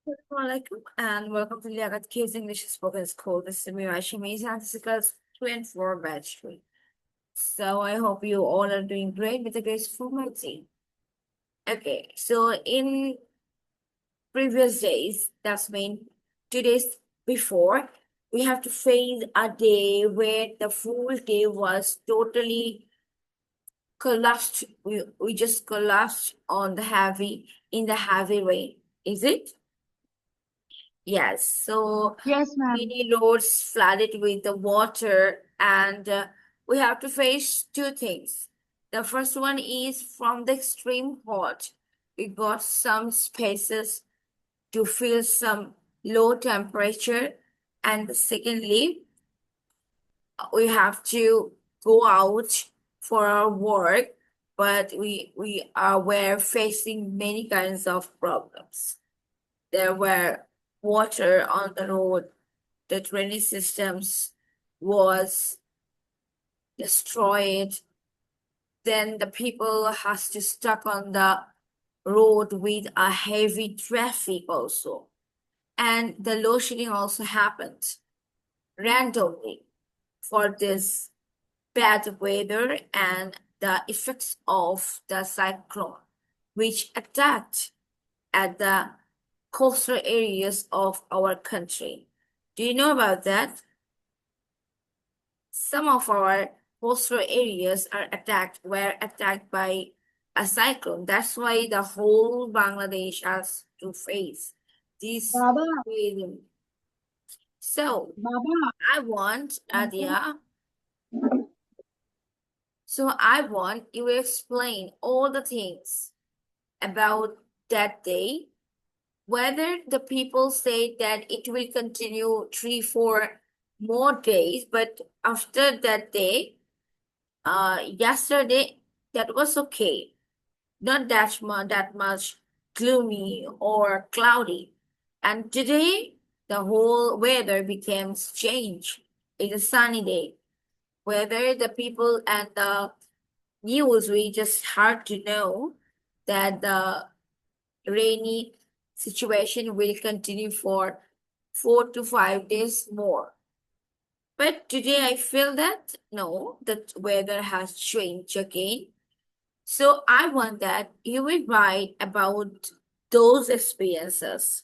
Assalamualaikum and welcome to Liakat Kids English Spoken School. This is me, Aysha Miss, and this is class 3 and 4 batch 3. So I hope you all are doing great with a graceful mercy. Okay, so in previous days, that's mean 2 days before, we have to face a day where the full day was totally collapsed. We just collapsed on in the heavy rain. Is it? Yes, so Yes, ma'am. many roads flooded with the water, and we have to face two things. The first one is from the extreme hot. We got some spaces to feel some low temperature, and secondly, we have to go out for our work, but were facing many kinds of problems. There were water on the road, the drainage systems was destroyed. Then the people has to stuck on the road with a heavy traffic also. And the load shedding also happened randomly for this bad weather and the effects of the cyclone, which attacked at the coastal areas of our country. Do you know about that? Some of our coastal areas were attacked by a cyclone. That's why the whole Bangladesh has to face this Baba, wave. So Baba. I want Adia. So I want you to explain all the things about that day. Whether the people say that it will continue 3, 4 more days, but after that day, yesterday that was okay. Not that much gloomy or cloudy. And today the whole weather became strange. It's a sunny day. Whether the people and the news we just hard to know that the rainy situation will continue for 4 to 5 days more. But today I feel that no, the weather has changed again. So I want that you will write about those experiences,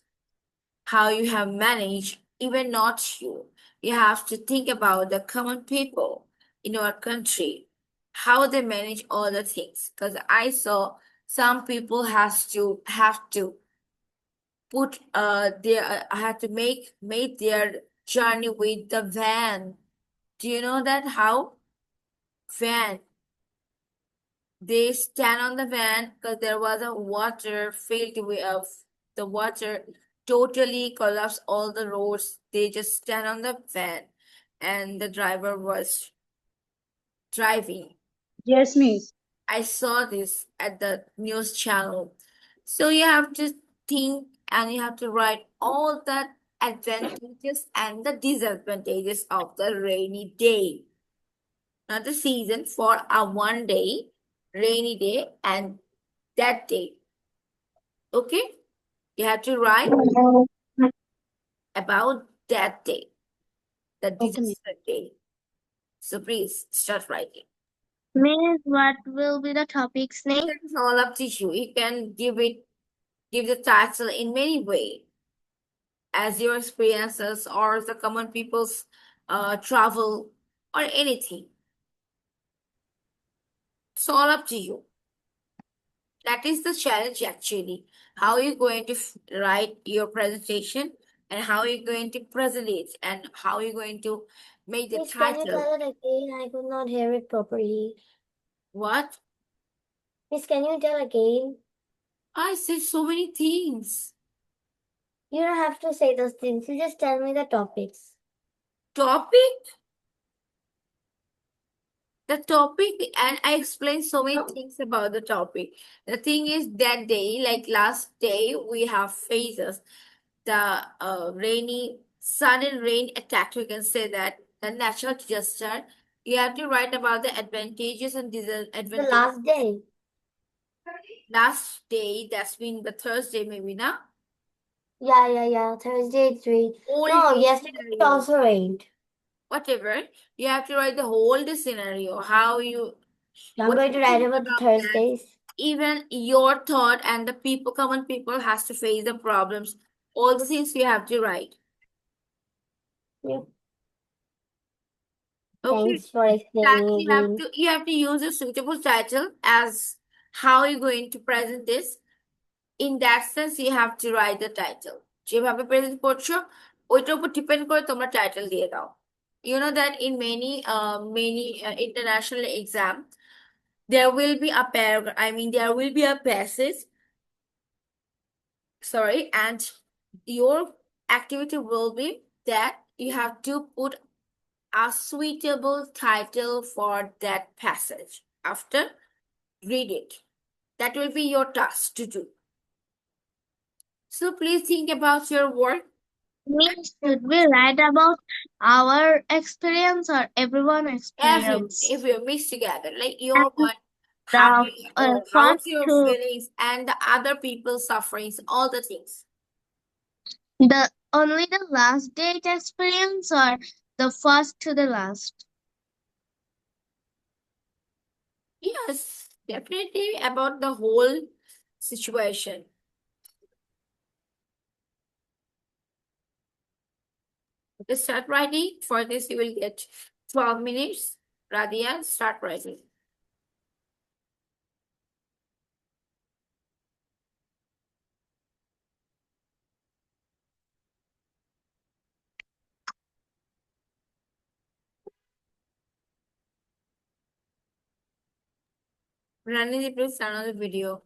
how you have managed, even not you. You have to think about the common people in our country, how they manage all the things. Because I saw some people has to have to put their had to make their journey with the van. Do you know that how van? They stand on the van because there was a water filled with the water totally collapsed all the roads. They just stand on the van and the driver was driving. Yes, miss. I saw this at the news channel. So you have to think and you have to write all the advantages and the disadvantages of the rainy day. Not the season for a one day, rainy day, and that day. Okay? You have to write about that day, the Okay, miss. disaster day. So please start writing. Miss, what will be the topic's name? It's all up to you. You can give the title in many ways as your experiences or the common people's travel or anything. It's all up to you. That is the challenge actually. How are you going to write your presentation and how are you going to present it and how are you going to make the Miss, can you title? tell it again? I could not hear it properly. What? Miss, can you tell again? I said so many things. You don't have to say those things. You just tell me the topics. Topic? The topic, and I explained so many things about the topic. The thing is that day, like last day, we have phases. The rainy, sudden rain attack, we can say that the natural disaster. You have to write about the advantages and The disadvantages. last day. Last day, that's been the Thursday, maybe now. Yeah. Thursday it rained. Whole No, day yesterday it scenario. also rained. Whatever. You have to write the whole day scenario. I'm What going you to write think about the about that. Thursdays. Even your thought and the people, common people, has to face the problems. All the things you have to write. Yep. Okay. Thanks for That explaining again. you have to use a suitable title as how you're going to present this. In that sense, you have to write the title. যেভাবে present করছো ওইটার উপর depend করে তোমরা title দিয়ে দাও. You know that in many international exam there will be a paragraph, I mean there will be a passage, sorry, and your activity will be that you have to put a suitable title for that passage after read it. That will be your task to do. So please think about your work. Means should we write about our experience or everyone If experience? you mix together, like your And what, how the first how's your to feelings and the other people's sufferings, all the things. the only the last date experience or the first to the last. Yes, definitely about the whole situation. Okay, start writing. For this, you will get 12 minutes. Radia, start writing. Randy, please turn on the video.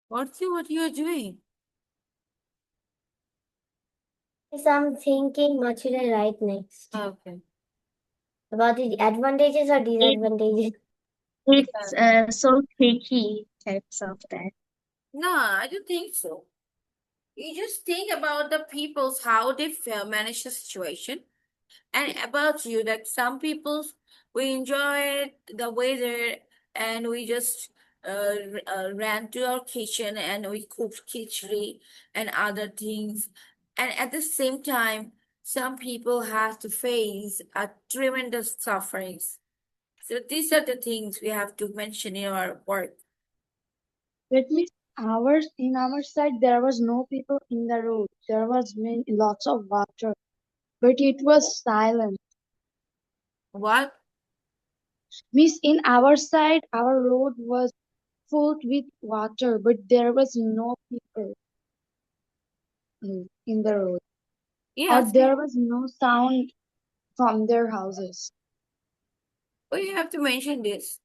What you are doing? Yes, I'm thinking what should I write next? Okay. About the advantages or It, disadvantages? it's so tricky types of that. No, I don't think so. You just think about the people's how they manage the situation. And about you, like some people, we enjoy the weather and we just ran to our kitchen and we cooked khichdi and other things. And at the same time, some people have to face a tremendous sufferings. So these are the things we have to mention in our work. That means ours in our side there was no people in the road. There was lots of water, but it was silent. What? Means in our side our road was full with water, but there was no people in the road, or Yes, there was no sound from their houses. but you have to mention this.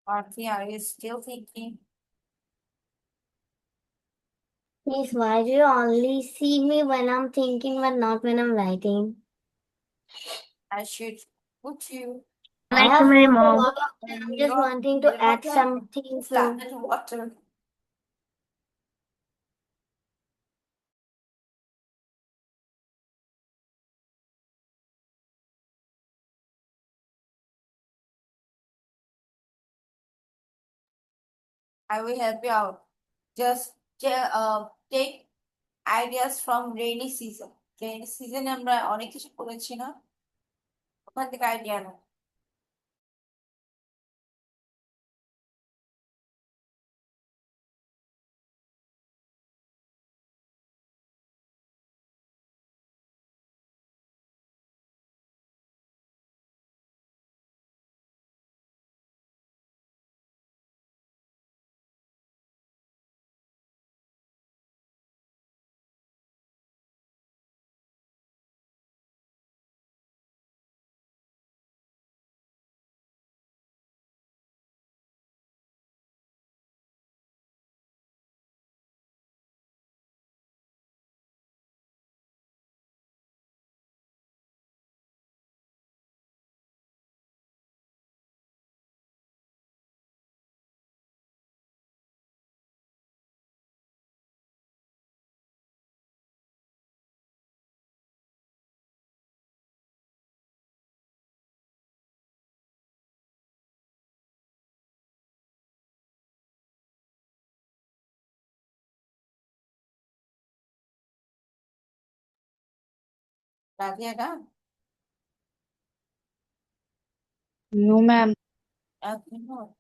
Arti, are you still thinking? Miss, why do you only see me when I'm thinking but not when I'm writing? I should put you I Like have my wrote a mom. lot of them. I'm just wanting to add something to. planet water. I will help you out. Just take ideas from rainy season. Rainy season আমরা অনেক কিছু করেছি না? ওখান থেকে idea now. Radia done. No, ma'am. No.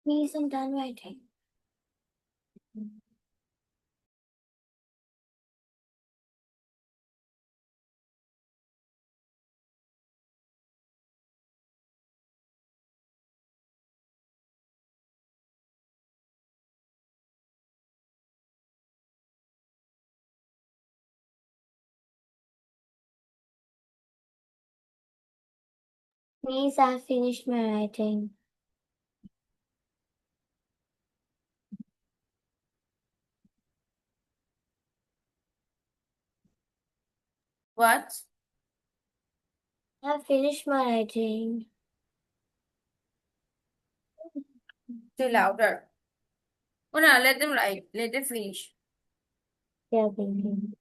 Miss, I'm done writing. Miss, I have finished my writing. What? I have finished my writing. Say louder. Oh no, let them write. Let them finish. Yeah, thinking.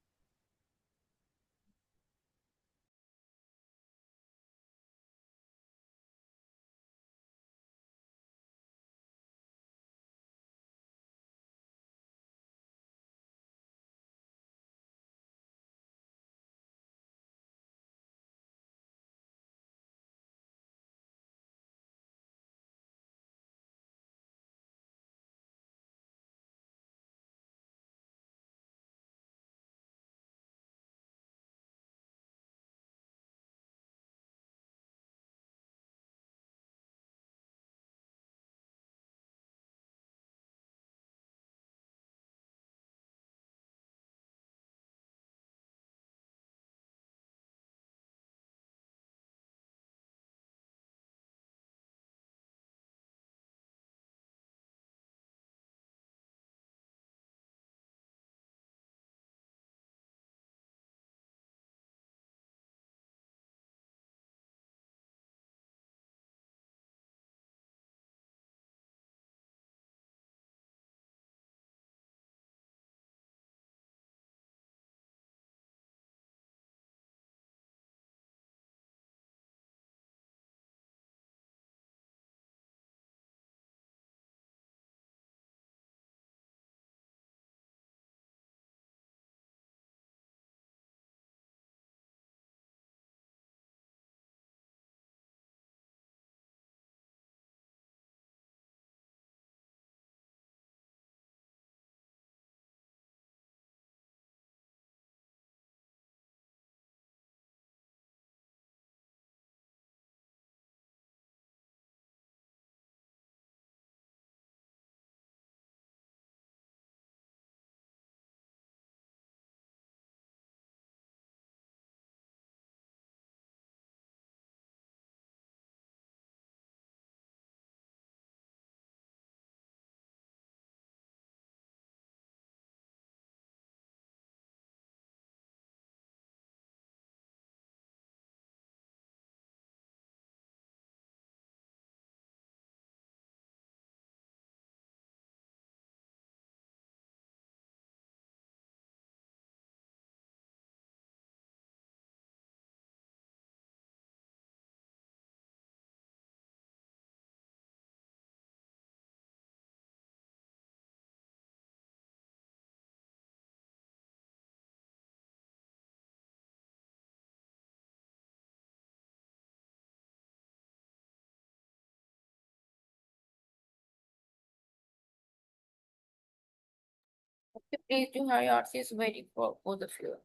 Please do hurry, Archie is waiting for both of you.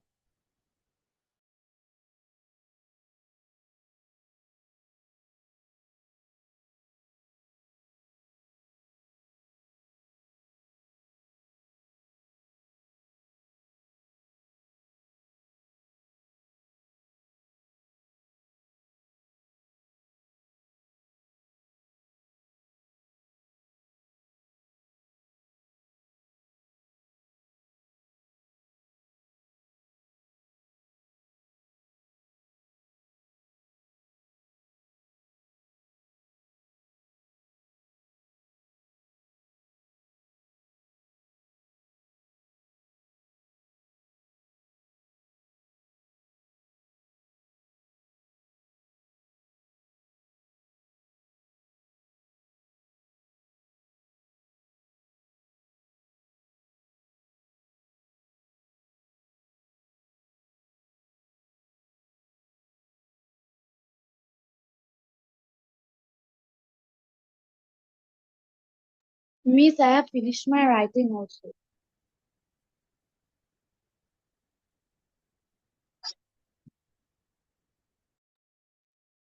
Miss, I have finished my writing also.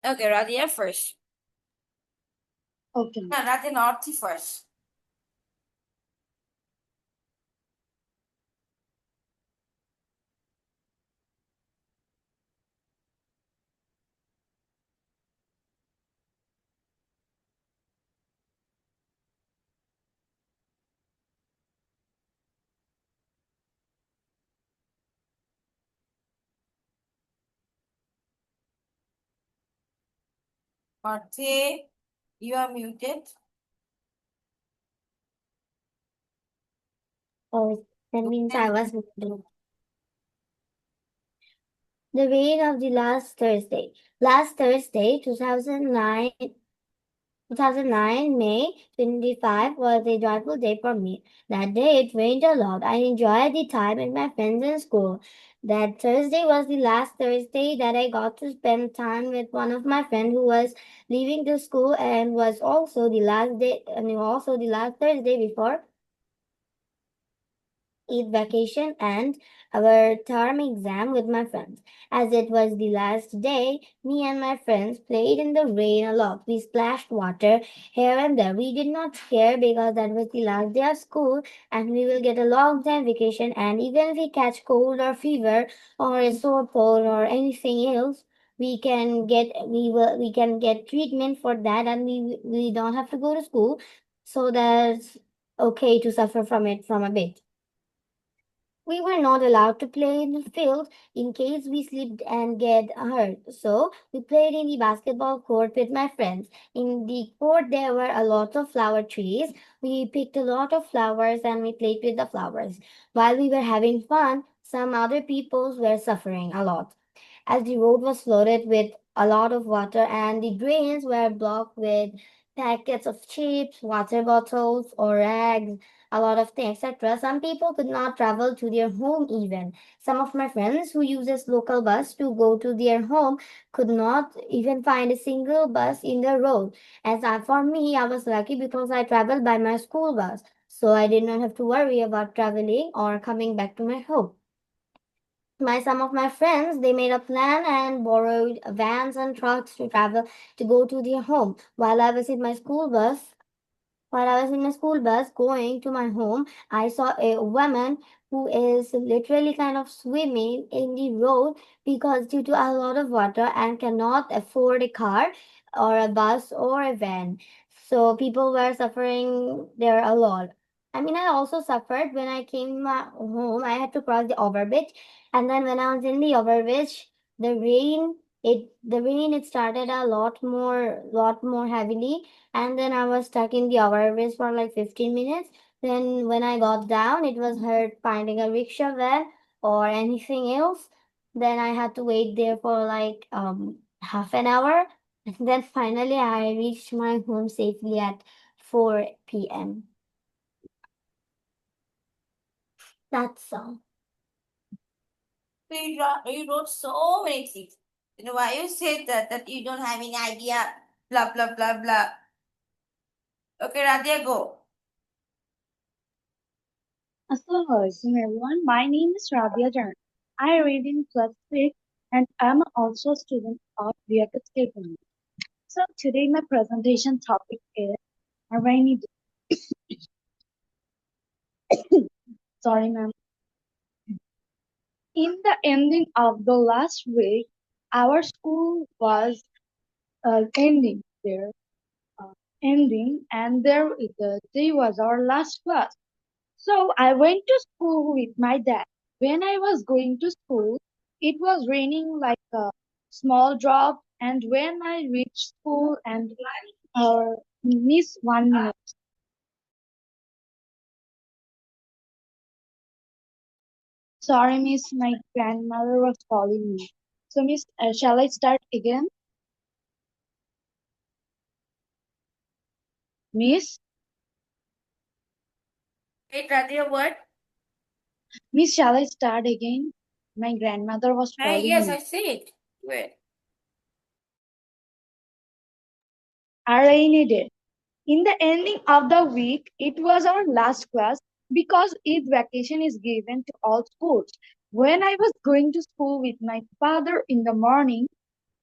Okay, Radia first. Okay, No, Miss. Radia and Archie first. Archie, you are muted. Oh, that means I was muted. The rain of the last Thursday. Last Thursday, 2009, May 25 was a joyful day for me. That day it rained a lot. I enjoyed the time with my friends in school. That Thursday was the last Thursday that I got to spend time with one of my friends who was leaving the school and was also the last day and also the last Thursday before Eid vacation and our term exam with my friends. As it was the last day, me and my friends played in the rain a lot. We splashed water here and there. We did not care because that was the last day of school and we will get a long time vacation, and even if we catch cold or fever or a sore throat or anything else, we can get treatment for that, and we don't have to go to school. So that's okay to suffer from it from a bit. We were not allowed to play in the field in case we slipped and get hurt. So we played in the basketball court with my friends. In the court there were a lot of flower trees. We picked a lot of flowers and we played with the flowers. While we were having fun, some other people were suffering a lot as the road was flooded with a lot of water and the drains were blocked with packets of chips, water bottles, or rags, a lot of things, etc. Some people could not travel to their home even. Some of my friends who uses local bus to go to their home could not even find a single bus in the road. For me, I was lucky because I traveled by my school bus. So I did not have to worry about traveling or coming back to my home. Some of my friends, they made a plan and borrowed vans and trucks to travel to go to their home. While I was in my school bus going to my home, I saw a woman who is literally kind of swimming in the road because due to a lot of water and cannot afford a car or a bus or a van. So people were suffering there a lot. I mean, I also suffered when I came home. I had to cross the overbridge, and then when I was in the overbridge, the rain it started a lot more heavily, and then I was stuck in the overbridge for like 15 minutes. Then when I got down, it was hard finding a rickshaw van or anything else. Then I had to wait there for like half an hour. And then finally I reached my home safely at 4 p.m. That's all. You wrote so many things. You know why you said that you don't have any idea, blah blah blah blah. Okay, Radia, go. Assalamualaikum everyone. My name is Rabia Jan. I read in class 6 and I'm also a student of Liakat. So today my presentation topic is a rainy day. Sorry ma'am. In the ending of the last week, our school was ending there, uh, ending and the day was our last class. So I went to school with my dad. When I was going to school, it was raining like a small drop. And when I reached school and miss 1 minute. Sorry, miss, my grandmother was calling me. So, miss, shall I start again? Miss, Wait, Radhia, what? miss, shall I start again? My grandmother was Hey, calling yes, me. I see it. Wait. A rainy day. In the ending of the week, it was our last class because Eid vacation is given to all schools. When I was going to school with my father in the morning,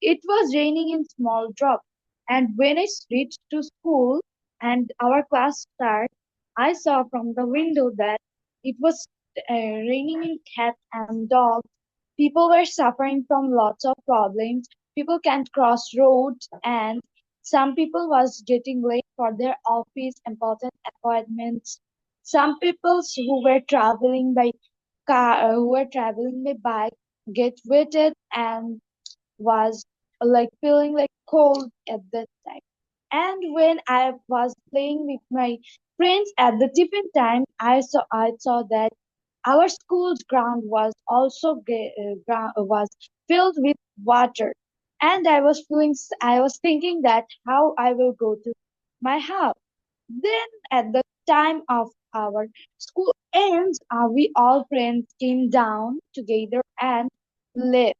it was raining in small drops. And when I reached to school and our class started, I saw from the window that it was raining in cats and dogs. People were suffering from lots of problems. People can't cross roads and some people was getting late for their office important appointments. Some people who were traveling by bike get wetted and was like feeling like cold at that time. And when I was playing with my friends at the tiffin time, I saw that our school's ground was also was filled with water, and I was thinking that how I will go to my house. Then at the time of our school ends, we all friends came down together and left.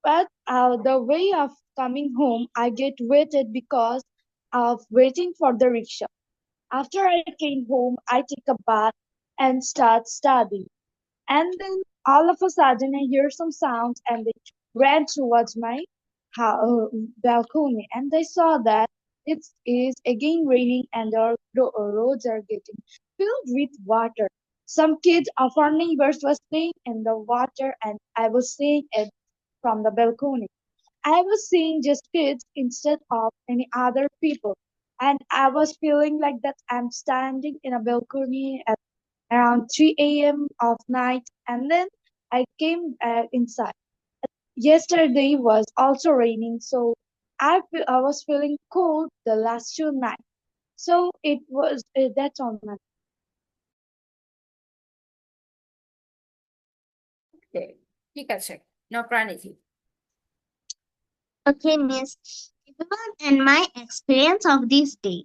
But the way of coming home, I get waited because of waiting for the rickshaw. After I came home, I take a bath and start studying. And then all of a sudden, I hear some sounds and they ran towards my balcony. And I saw that it is again raining and our roads are getting filled with water. Some kids of our neighbors were playing in the water, and I was seeing it from the balcony. I was seeing just kids instead of any other people. And I was feeling like that I'm standing in a balcony at around 3 a.m. of night. And then I came inside. Yesterday was also raining, so I was feeling cold the last 2 nights. So it was that's all, ma'am. Okay. ঠিক আছে। No praniki. Okay, Miss. Everyone, and my experience of this day.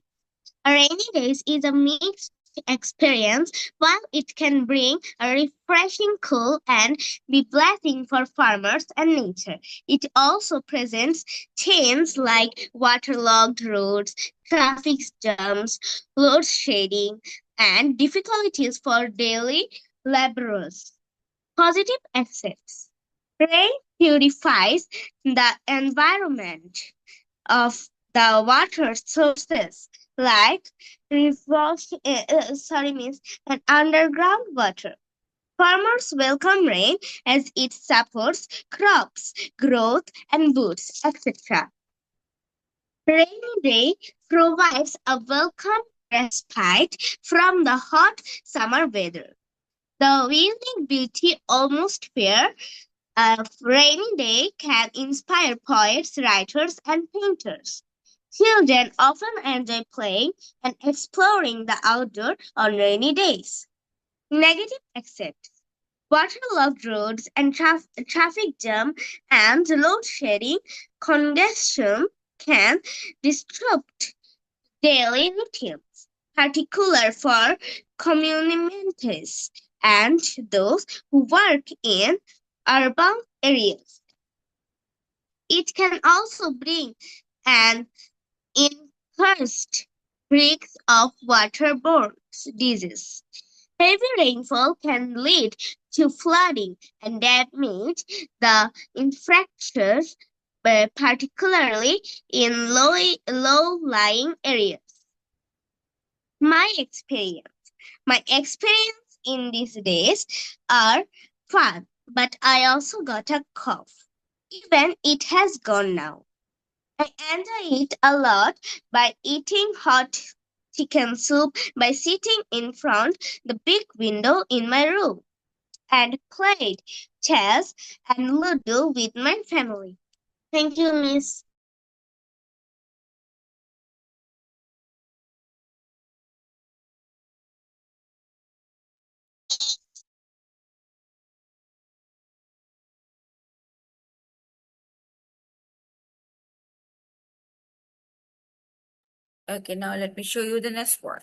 A rainy days is a mixed experience. While it can bring a refreshing cool and be blessing for farmers and nature, it also presents change like waterlogged roads, traffic jams, load shedding, and difficulties for daily laborers. Positive aspects. Rain purifies the environment of the water sources like means and underground water. Farmers welcome rain as it supports crops, growth, and boosts, etc. Rainy day provides a welcome respite from the hot summer weather. The unique beauty almost fair a rainy day can inspire poets, writers, and painters. Children often enjoy playing and exploring the outdoor on rainy days. Negative aspects. Waterlogged roads and traffic jam and load shedding congestion can disrupt daily routines, particular for communities and those who work in urban areas. It can also bring an increased risk of waterborne disease. Heavy rainfall can lead to flooding, and that means the infrastructures, particularly in low-lying areas. My experience. My experience in these days are fun, but I also got a cough. Even it has gone now. I enjoy it a lot by eating hot chicken soup, by sitting in front the big window in my room and played chess and Ludo with my family. Thank you, Miss. Okay, now let me show you the next word.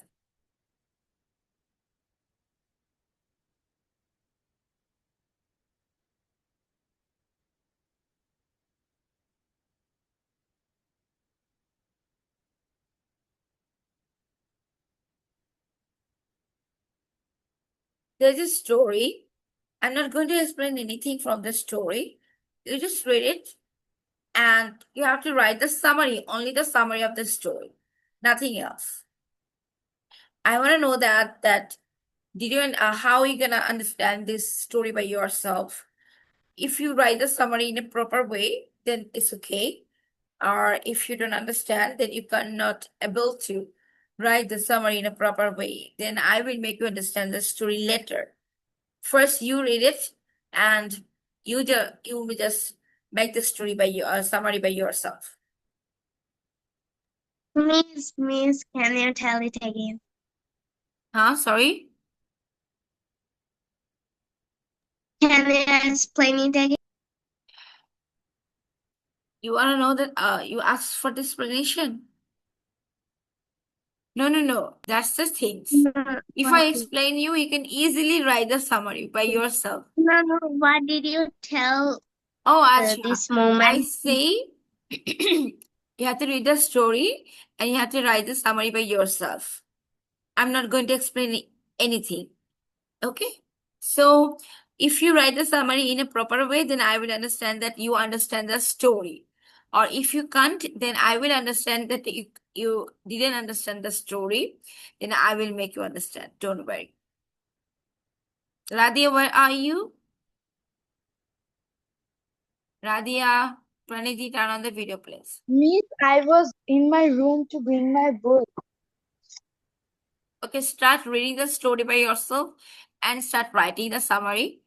There's a story. I'm not going to explain anything from the story. You just read it and you have to write the summary, only the summary of the story, nothing else. I want to know that did you how are you gonna understand this story by yourself? If you write the summary in a proper way, then it's okay. Or if you don't understand, then you cannot able to write the summary in a proper way, then I will make you understand the story later. First, you read it, and you will just make the story by your summary by yourself. Miss, can you tell it again? Huh? Sorry. Can you explain it again? You want to know that? You asked for the explanation. No, no, no. That's the things. No, If what I did, explain you, you can easily write the summary by yourself. no, what did you tell Oh, Acha, this I moment? say you have to read the story and you have to write the summary by yourself. I'm not going to explain anything. Okay? So, if you write the summary in a proper way, then I will understand that you understand the story. Or if you can't, then I will understand that you didn't understand the story. Then I will make you understand. Don't worry. Radia, where are you? Radia, Praniti, turn on the video, please. Miss, I was in my room to bring my book. Okay, start reading the story by yourself and start writing the summary.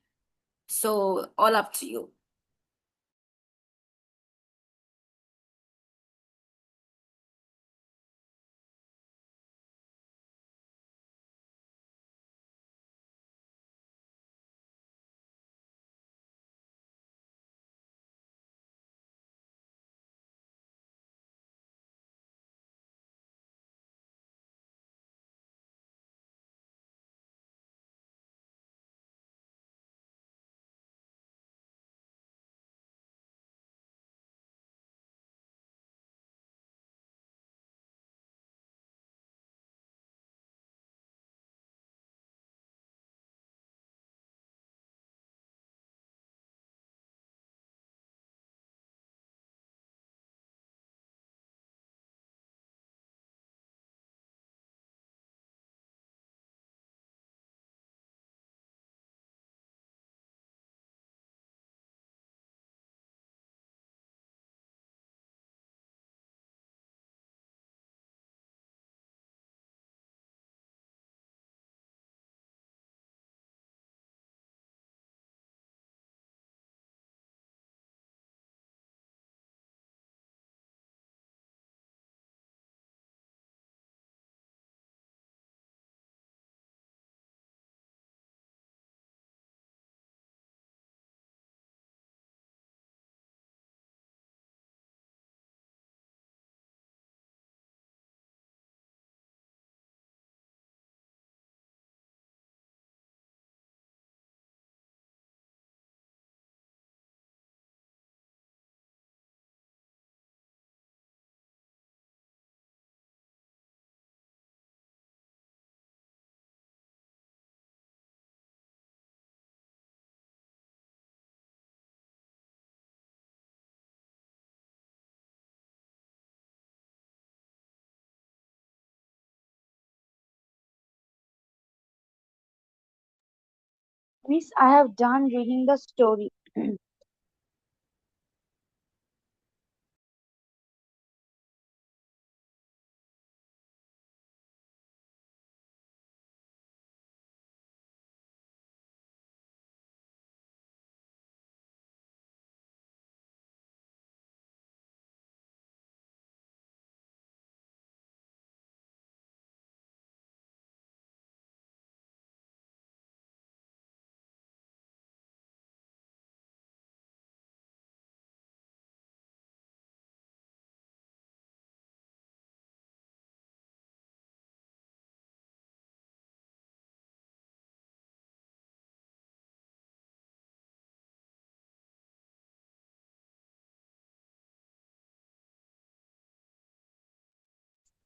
So, all up to you. Miss, I have done reading the story.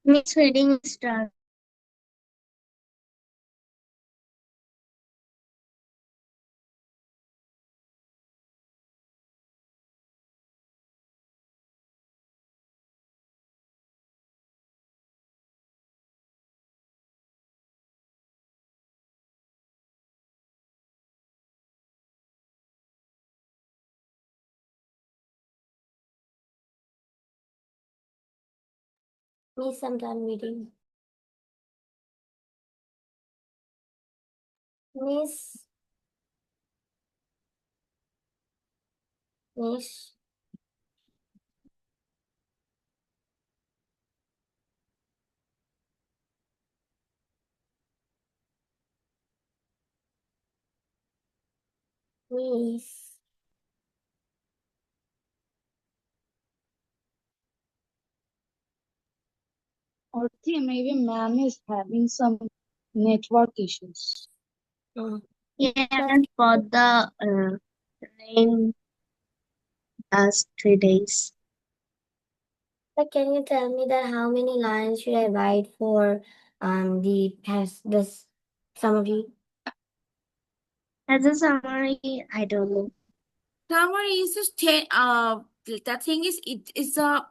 Miss reading start. Me sometime reading. Miss, Miss, Miss. Or think maybe ma'am is having some network issues. Mm. Yes, But for the rain last 3 days. can you tell me that how many lines should I write for the past this summary? As a summary, I don't know. Summary is just the thing is it is a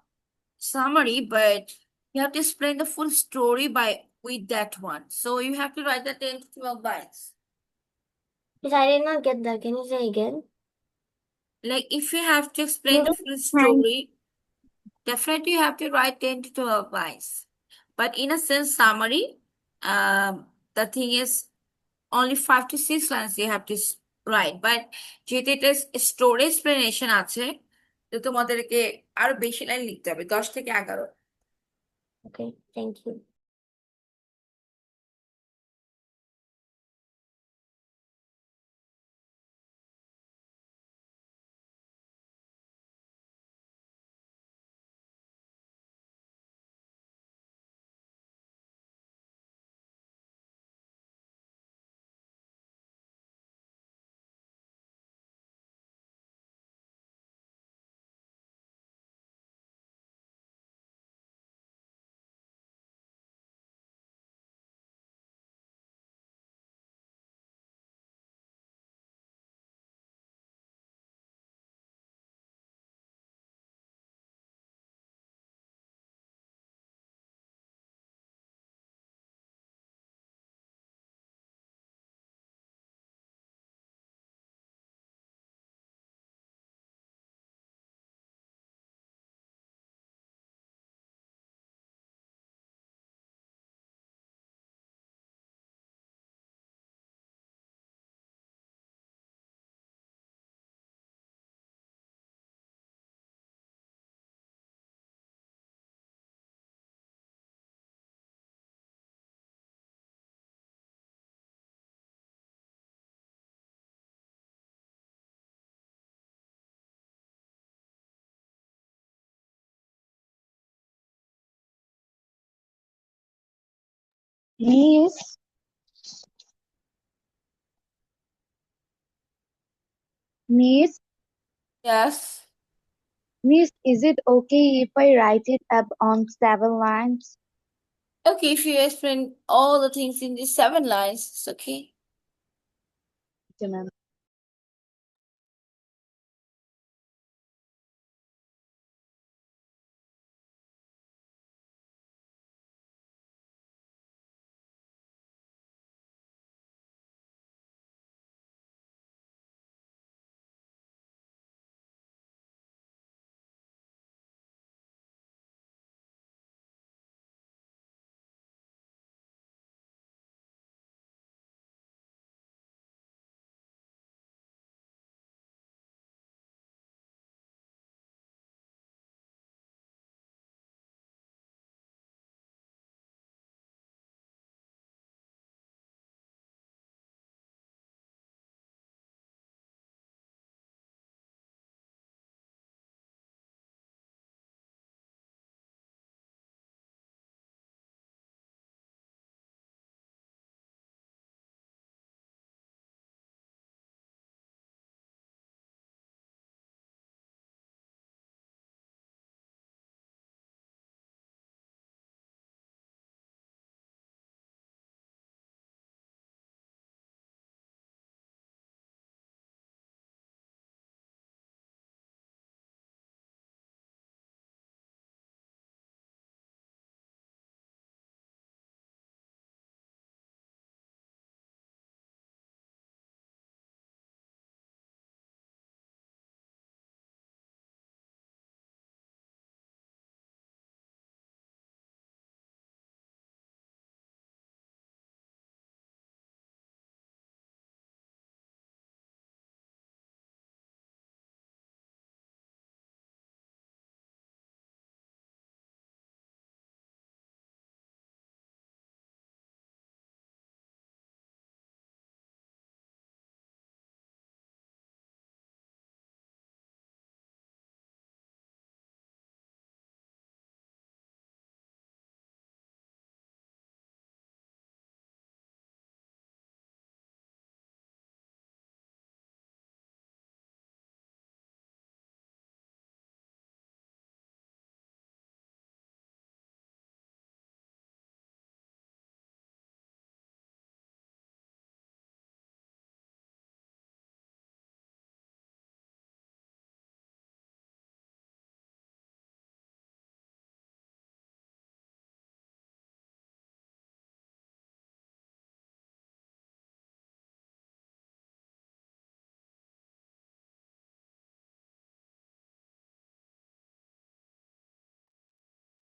summary, but you have to explain the full story by with that one. So you have to write the 10 to 12 lines. Yes, I did not get that. Can you say again? Like if you have to explain Miss, the full thank story, definitely you have to write 10 to 12 lines. But in a sense, summary, the thing is only 5 to 6 lines you have to write. But যেহেতু এটা story explanation আছে, তো তোমাদেরকে আরো বেশি line লিখতে হবে, 10 থেকে 11। Okay, thank you. Miss, Miss, Yes. Miss, is it okay if I write it up on 7 lines? Okay, if you explain all the things in these 7 lines, it's okay. Okay, ma'am.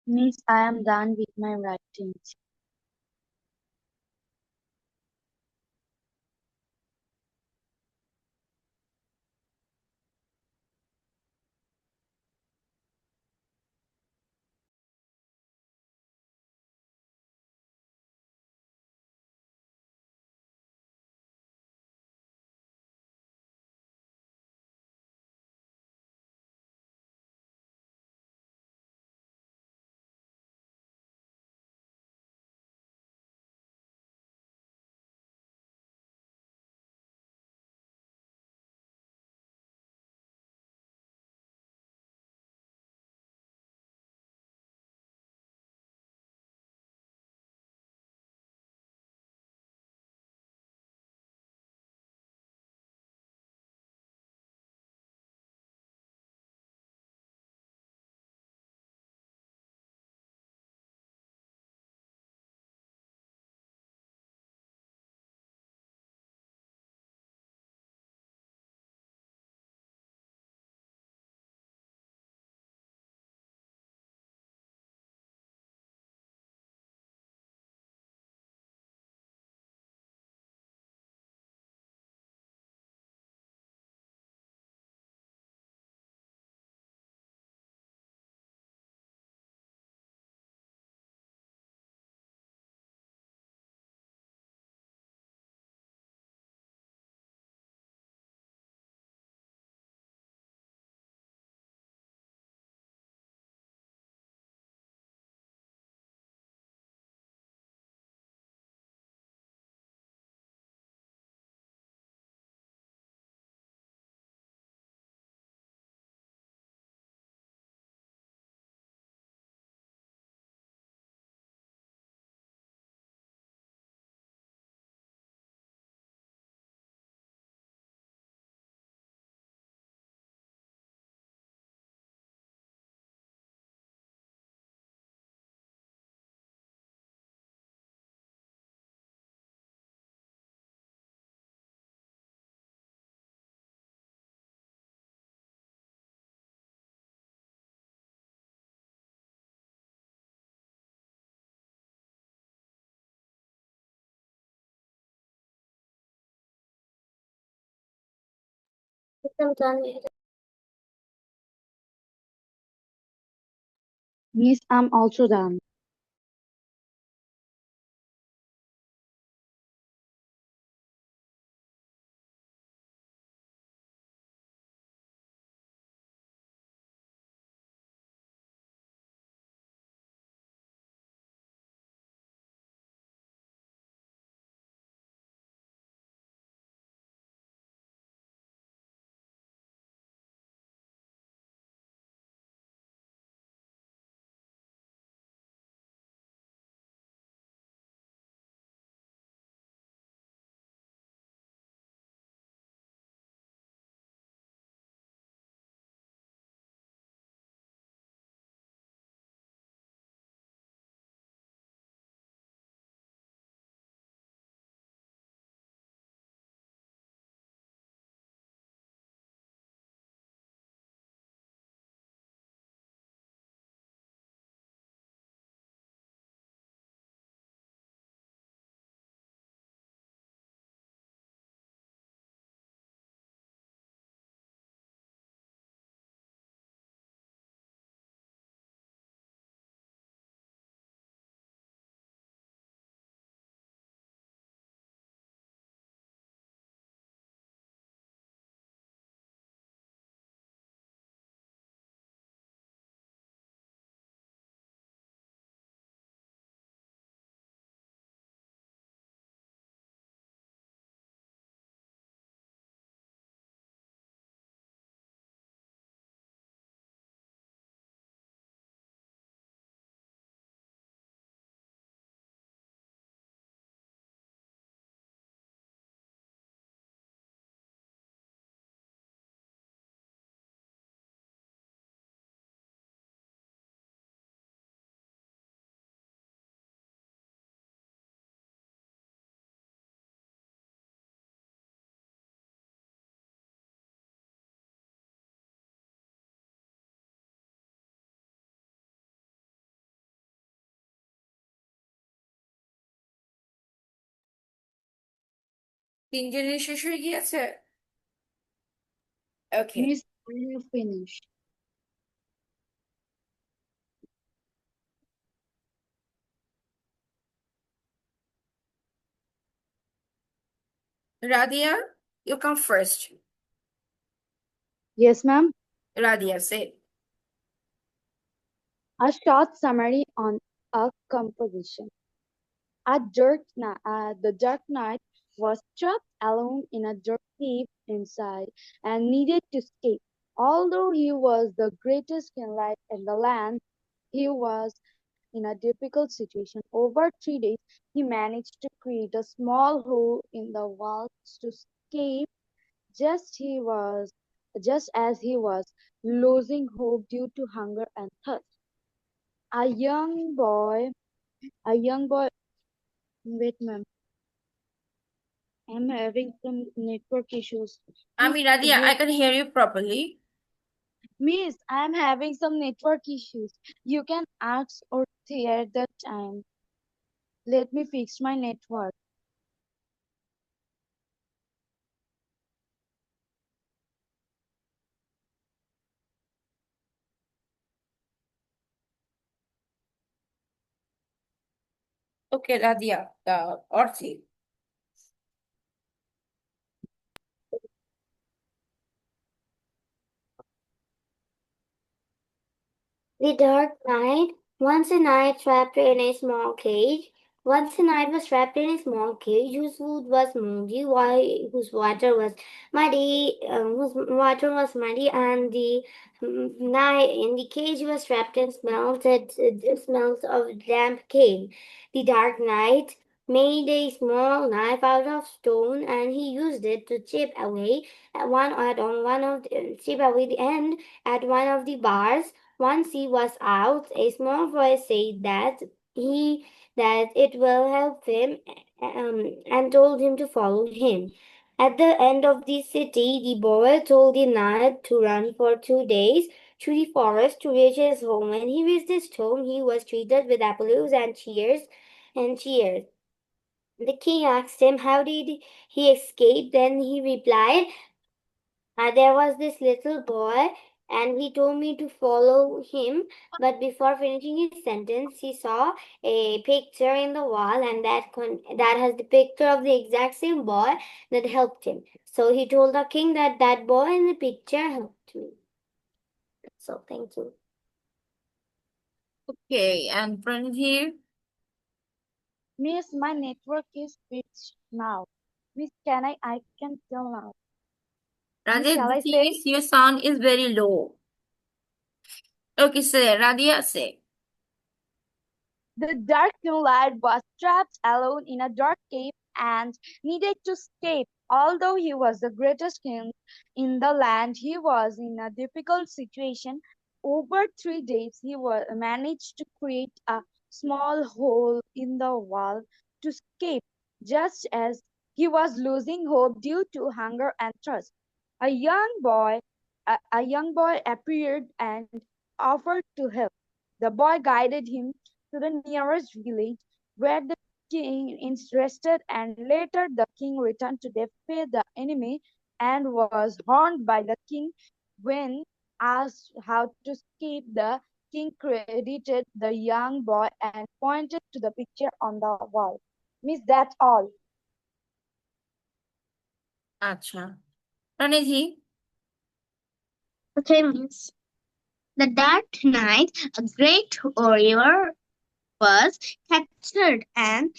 Miss, I am done with my writings. I'm done. Miss, I'm also done. তিনজনের শেষ হয়ে গিয়েছে? ওকে, Miss, I have finished. Radia, you come first. Yes, ma'am. Radia, say. A short summary on a composition. The Dark Knight was trapped alone in a dark cave inside and needed to escape. Although he was the greatest knight in the land, he was in a difficult situation. Over 3 days, he managed to create a small hole in the walls to escape just he was just as he was losing hope due to hunger and thirst. A young boy, wait ma'am, I'm having some network issues. I Miss, mean, Radia, you, I can hear you properly. Miss, I'm having some network issues. You can ask or tear the time. Let me fix my network. Okay, Radia, Orthi. The Dark Knight. Once a knight trapped in a small cage. Once a knight was trapped in a small cage whose food was moldy, whose water was muddy, and the knight in the cage was trapped and smells of damp cane. The Dark Knight made a small knife out of stone, and he used it to chip away the end at one of the bars. Once he was out, a small voice said that it will help him, and told him to follow him. At the end of the city, the boy told the knight to run for 2 days through the forest to reach his home. When he reached his home, he was treated with applause and cheers. The king asked him how did he escape. Then he replied, there was this little boy, and he told me to follow him. But before finishing his sentence, he saw a picture in the wall, and that has the picture of the exact same boy that helped him. So he told the king that that boy in the picture helped me. So thank you. Okay, and Pranidhi? Miss, my network is fixed now. Miss, I can tell now. Miss, Radia, shall the I thing say? is, your sound is very low. Okay, say, Radia, say. The dark lad was trapped alone in a dark cave and needed to escape. Although he was the greatest king in the land, he was in a difficult situation. Over 3 days, managed to create a small hole in the wall to escape, just as he was losing hope due to hunger and thirst. A young boy, a young boy appeared and offered to help. The boy guided him to the nearest village where the king is rested, and later the king returned to defeat the enemy and was warned by the king. When asked how to escape, the king credited the young boy and pointed to the picture on the wall. Miss, that's all. Acha. Pranidhi? Okay, Miss. The Dark Knight, a great warrior, was captured and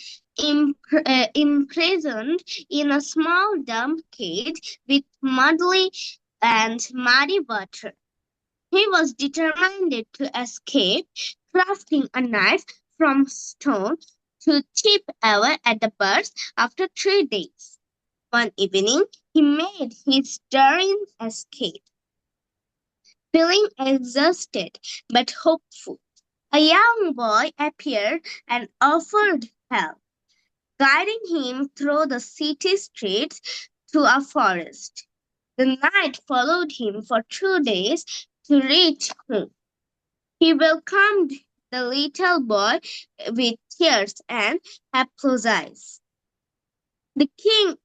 imprisoned in a small damp cage with muddy water. He was determined to escape, crafting a knife from stone to chip away at the birds after 3 days. One evening, he made his daring escape, feeling exhausted but hopeful. A young boy appeared and offered help, guiding him through the city streets to a forest. The knight followed him for 2 days to reach home. He welcomed the little boy with tears and applause. The king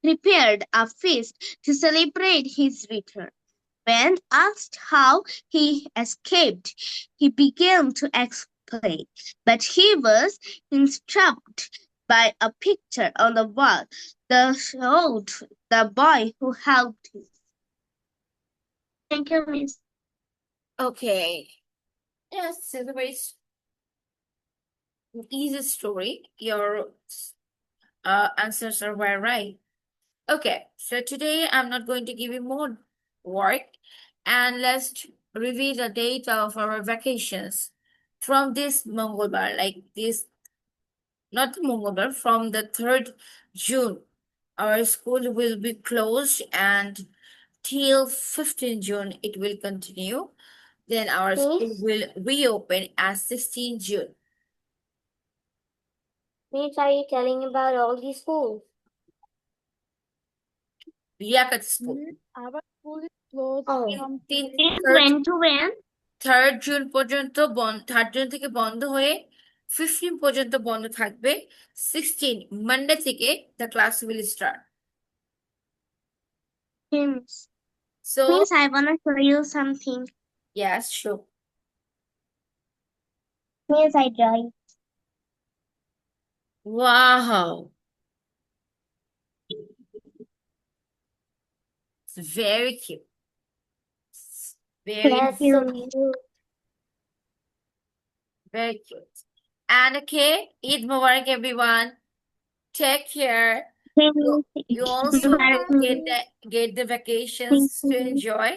prepared a feast to celebrate his return. When asked how he escaped, he began to explain, but he was interrupted by a picture on the wall that showed the boy who helped him. Thank you, Miss. Okay. Yes, it's a very easy story. Your answers are very right. Okay, so today I'm not going to give you more work, and let's review the date of our vacations from this Mongolbar, like this, not the Mongolbar, from the 3rd June. Our school will be closed, and till 15 June it will continue. Then our school Miss, will reopen as 16 June. Miss, are you telling about all these schools? Liakat school. Our school is closed Oh, from তিন today. third When to when? 3rd June পর্যন্ত 3rd June থেকে বন্ধ হয়ে 15 পর্যন্ত বন্ধ থাকবে। 16 Monday থেকে the class will start. Miss. So Miss, I wanna show you something. yes, sure. Miss, I draw. Wow, it's very cute. It's very that's You, so Miss. cute. very cute. And okay, Eid Mubarak everyone. Take care. Okay, You, Miss. you also Mubarak, will Miss. get the Thank vacations you, to Miss. enjoy.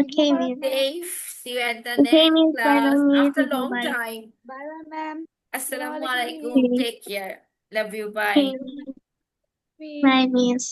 Okay, Miss. Safe. See you at the Okay, next Miss. Bye, class Miss. after a long Mubarak. time. Bye bye, ma'am. Assalamu Assalamualaikum, Miss. alaikum. Okay, Take care. Love you. okay, Bye. Miss. Miss. Bye, Miss.